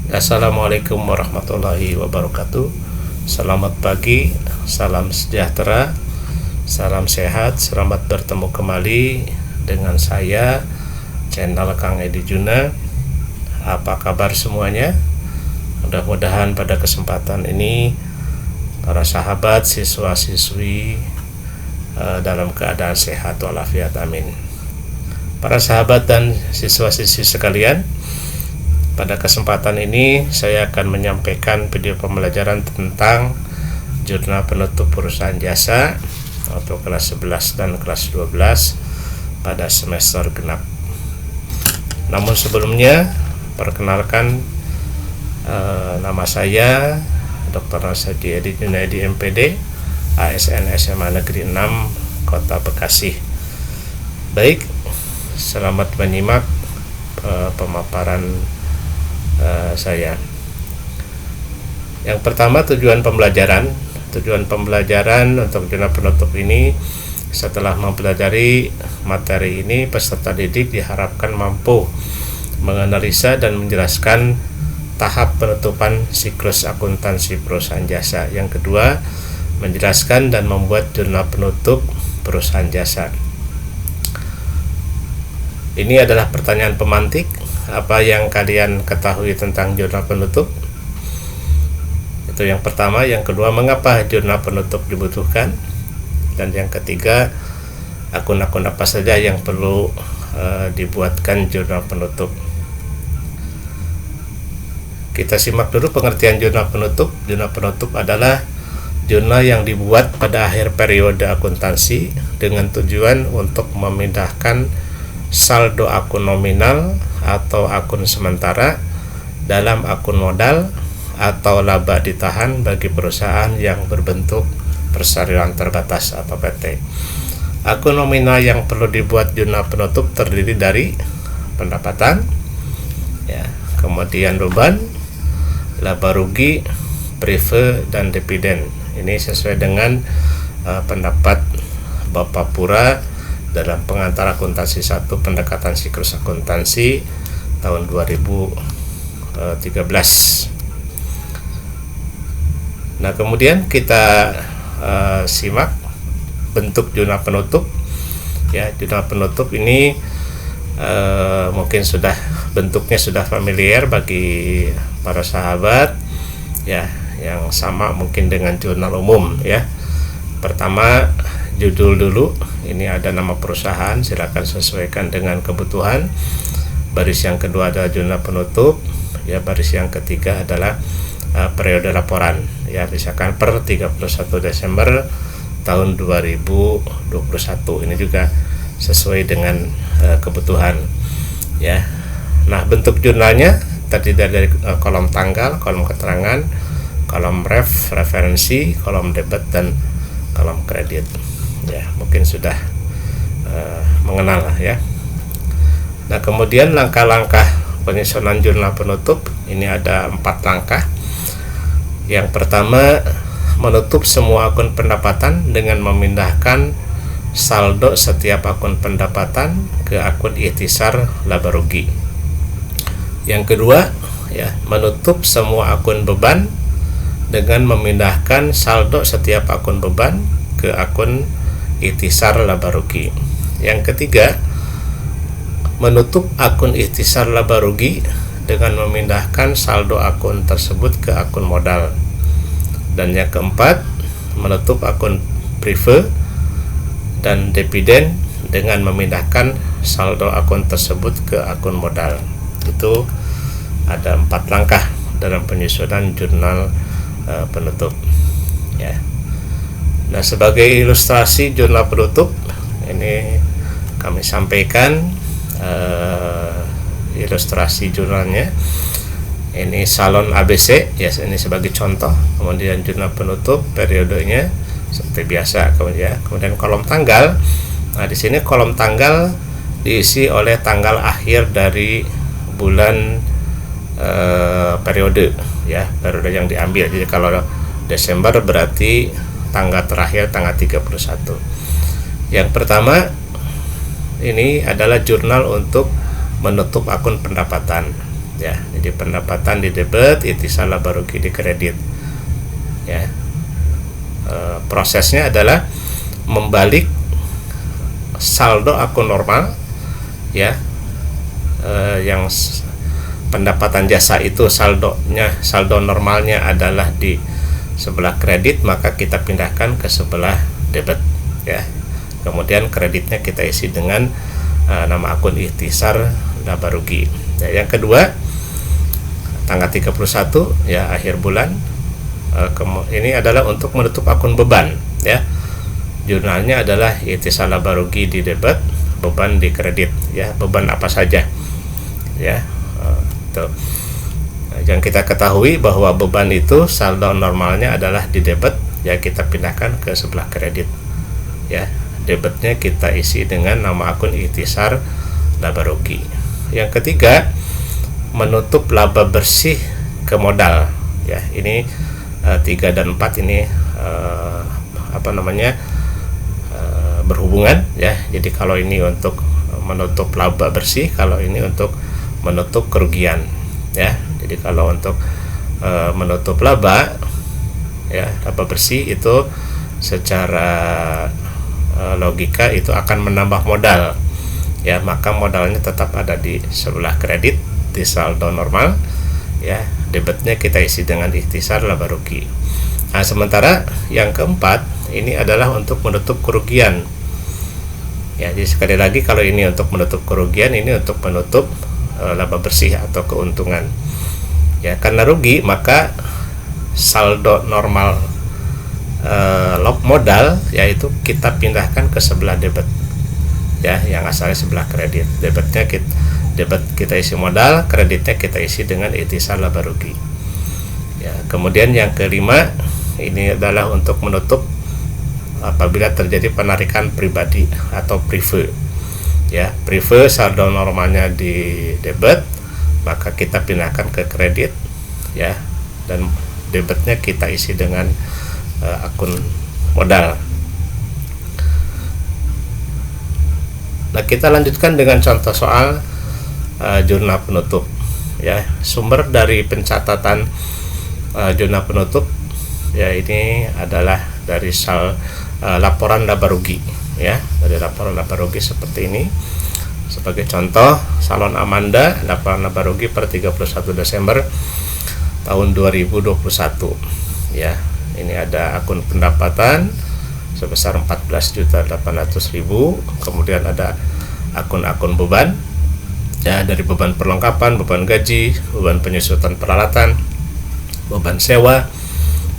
Assalamualaikum warahmatullahi wabarakatuh. Selamat pagi, salam sejahtera, salam sehat. Selamat bertemu kembali dengan saya, channel Kang Edi Juna. Apa kabar semuanya? Mudah-mudahan pada kesempatan ini para sahabat, siswa-siswi dalam keadaan sehat walafiat, amin. Para sahabat dan siswa-siswi sekalian, pada kesempatan ini saya akan menyampaikan video pembelajaran tentang jurnal penutup perusahaan jasa untuk kelas 11 dan kelas 12 pada semester genap. Namun sebelumnya, perkenalkan nama saya Dr. Haji Edi Junaidi MPD, ASN SMA Negeri 6 Kota Bekasi. Baik, selamat menyimak pemaparan saya. Yang pertama, tujuan pembelajaran untuk jurnal penutup ini, setelah mempelajari materi ini, peserta didik diharapkan mampu menganalisa dan menjelaskan tahap penutupan siklus akuntansi perusahaan jasa. Yang kedua, menjelaskan dan membuat jurnal penutup perusahaan jasa. Ini adalah pertanyaan pemantik. Apa yang kalian ketahui tentang jurnal penutup? Itu yang pertama. Yang kedua, mengapa jurnal penutup dibutuhkan? Dan yang ketiga, akun-akun apa saja yang perlu dibuatkan jurnal penutup. Kita simak dulu pengertian jurnal penutup. Jurnal penutup adalah jurnal yang dibuat pada akhir periode akuntansi dengan tujuan untuk memindahkan saldo akun nominal atau akun sementara dalam akun modal atau laba ditahan bagi perusahaan yang berbentuk persalinan terbatas atau PT. Akun nominal yang perlu dibuat jurnal penutup terdiri dari pendapatan, kemudian beban, laba rugi, prive, dan dividen. Ini sesuai dengan pendapat Bapak Pura dalam pengantar akuntansi 1 pendekatan siklus akuntansi tahun 2013. Nah, kemudian kita simak bentuk jurnal penutup. Jurnal penutup ini mungkin bentuknya sudah familiar bagi para sahabat, yang sama mungkin dengan jurnal umum. Pertama, judul dulu. Ini ada nama perusahaan, silakan sesuaikan dengan kebutuhan. Baris yang kedua adalah jurnal penutup. Baris yang ketiga adalah periode laporan. Misalkan per 31 Desember tahun 2021. Ini juga sesuai dengan kebutuhan. Nah, bentuk jurnalnya terdiri dari kolom tanggal, kolom keterangan, kolom referensi, kolom debit, dan kolom kredit. Mungkin sudah mengenal lah. Nah, kemudian langkah-langkah penyusunan jurnal penutup ini ada 4 langkah. Yang pertama, menutup semua akun pendapatan dengan memindahkan saldo setiap akun pendapatan ke akun ikhtisar laba rugi. Yang kedua, menutup semua akun beban dengan memindahkan saldo setiap akun beban ke akun ikhtisar laba rugi. Yang ketiga, menutup akun ikhtisar laba rugi dengan memindahkan saldo akun tersebut ke akun modal. Dan yang keempat, menutup akun prive dan dividen dengan memindahkan saldo akun tersebut ke akun modal. Itu ada 4 langkah dalam penyusunan jurnal penutup. Nah, sebagai ilustrasi jurnal penutup ini kami sampaikan ilustrasi jurnalnya. Ini salon ABC, ini sebagai contoh. Kemudian jurnal penutup periodenya seperti biasa. Kemudian kolom tanggal. Nah, di sini kolom tanggal diisi oleh tanggal akhir dari bulan periode, periode yang diambil. Jadi kalau Desember berarti tanggal terakhir tanggal 31. Yang pertama ini adalah jurnal untuk menutup akun pendapatan. ya. Jadi pendapatan di debit, ikhtisar laba rugi di kredit, ya. Prosesnya adalah membalik saldo akun normal, ya, yang pendapatan jasa itu saldo normalnya adalah di sebelah kredit, maka kita pindahkan ke sebelah debit, ya. Kemudian kreditnya kita isi dengan nama akun ikhtisar laba rugi. Ya, yang kedua, tanggal 31 ya, akhir bulan, ini adalah untuk menutup akun beban, ya. Jurnalnya adalah ikhtisar laba rugi di debit, beban di kredit, ya. Beban apa saja, ya. Yang kita ketahui bahwa beban itu saldo normalnya adalah di debit, ya, kita pindahkan ke sebelah kredit, ya. Debitnya kita isi dengan nama akun ikhtisar laba rugi. Yang ketiga, menutup laba bersih ke modal, ya. Ini 3 dan 4 ini berhubungan, ya. Jadi kalau ini untuk menutup laba bersih, kalau ini untuk menutup kerugian, ya. Jadi kalau untuk menutup laba, ya, laba bersih itu secara logika itu akan menambah modal, ya. Maka modalnya tetap ada di sebelah kredit, di saldo normal, ya. Debitnya kita isi dengan ikhtisar laba rugi. Nah, sementara yang keempat ini adalah untuk menutup kerugian, ya. Jadi sekali lagi, kalau ini untuk menutup kerugian, ini untuk menutup laba bersih atau keuntungan, ya. Karena rugi, maka saldo normal modal, yaitu kita pindahkan ke sebelah debit, ya, yang asalnya sebelah kredit. Debit kita isi modal, kreditnya kita isi dengan ikhtisar laba rugi, ya. Kemudian yang kelima ini adalah untuk menutup apabila terjadi penarikan pribadi atau prive, ya. Prive saldo normalnya di debit, maka kita pindahkan ke kredit, ya, dan debitnya kita isi dengan akun modal. Nah, kita lanjutkan dengan contoh soal jurnal penutup, ya. Sumber dari pencatatan jurnal penutup, ya, ini adalah dari laporan laba rugi, ya. Dari laporan laba rugi seperti ini. Sebagai contoh, Salon Amanda, laporan laba rugi per 31 Desember tahun 2021, ya. Ini ada akun pendapatan sebesar 14.800.000, kemudian ada akun-akun beban, ya, dari beban perlengkapan, beban gaji, beban penyusutan peralatan, beban sewa,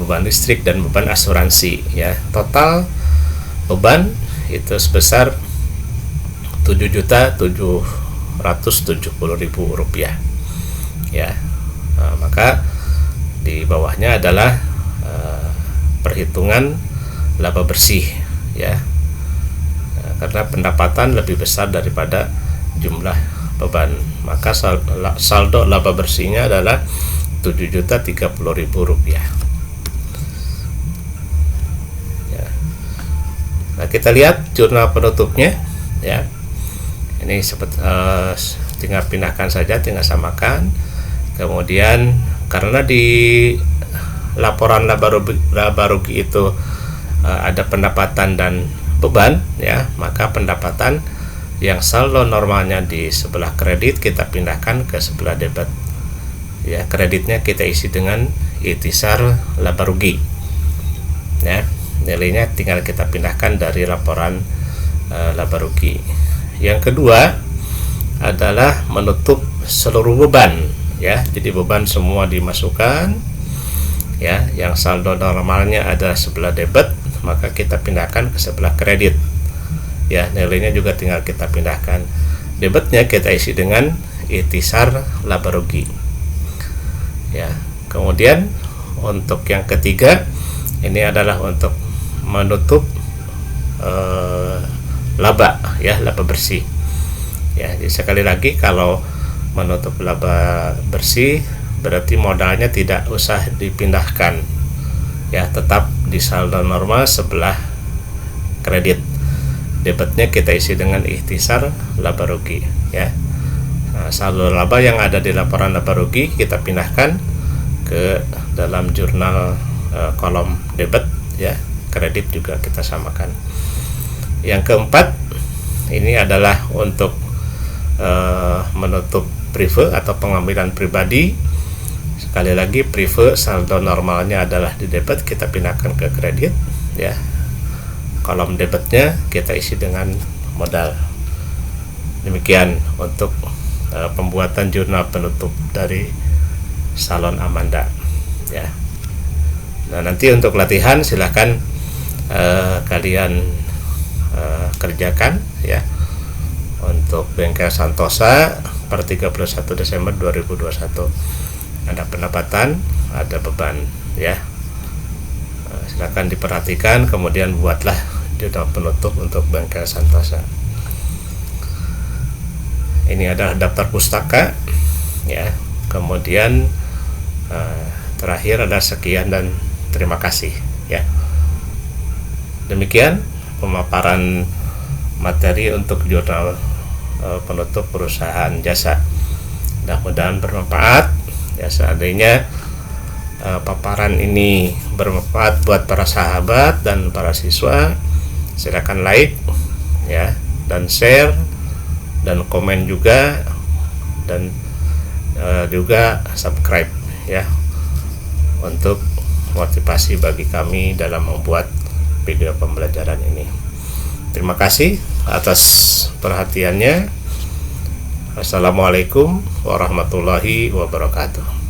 beban listrik, dan beban asuransi, ya. Total beban itu sebesar Rp7.770.000, ya. Nah, maka di bawahnya adalah perhitungan laba bersih, ya. Karena pendapatan lebih besar daripada jumlah beban, maka saldo laba bersihnya adalah Rp7.030.000, ya. Nah, kita lihat jurnal penutupnya, ya. Ini tinggal pindahkan saja, tinggal samakan. Kemudian karena di laporan laba rugi itu ada pendapatan dan beban, ya, maka pendapatan yang saldo normalnya di sebelah kredit kita pindahkan ke sebelah debit, ya. Kreditnya kita isi dengan ikhtisar laba rugi, ya. Nilainya tinggal kita pindahkan dari laporan laba rugi. Yang kedua adalah menutup seluruh beban, ya. Jadi beban semua dimasukkan, ya. Yang saldo normalnya ada sebelah debit, maka kita pindahkan ke sebelah kredit, ya. Nilainya juga tinggal kita pindahkan. Debitnya kita isi dengan ikhtisar laba rugi, ya. Kemudian untuk yang ketiga ini adalah untuk menutup laba, ya, laba bersih, ya. Jadi sekali lagi, kalau menutup laba bersih berarti modalnya tidak usah dipindahkan, ya, tetap di saldo normal sebelah kredit. Debitnya kita isi dengan ikhtisar laba rugi, ya. Nah, saldo laba yang ada di laporan laba rugi kita pindahkan ke dalam jurnal kolom debit ya, kredit juga kita samakan. Yang keempat ini adalah untuk menutup prive atau pengambilan pribadi. Sekali lagi, prive saldo normalnya adalah di debit, kita pindahkan ke kredit ya. Kolom debitnya kita isi dengan modal. Demikian untuk pembuatan jurnal penutup dari Salon Amanda ya. Nah, nanti untuk latihan silahkan kalian kerjakan ya. Untuk bengkel Santosa per 31 Desember 2021 ada pendapatan, ada beban ya. Silakan diperhatikan, kemudian buatlah jurnal penutup untuk bengkel Santosa. Ini adalah daftar pustaka ya. Kemudian terakhir ada sekian dan terima kasih ya. Demikian pemaparan materi untuk jurnal penutup perusahaan jasa. Mudah-mudahan bermanfaat ya. Seandainya paparan ini bermanfaat buat para sahabat dan para siswa, silakan like ya, dan share dan komen juga, dan juga subscribe ya, untuk motivasi bagi kami dalam membuat video pembelajaran ini. Terima kasih atas perhatiannya. Assalamualaikum warahmatullahi wabarakatuh.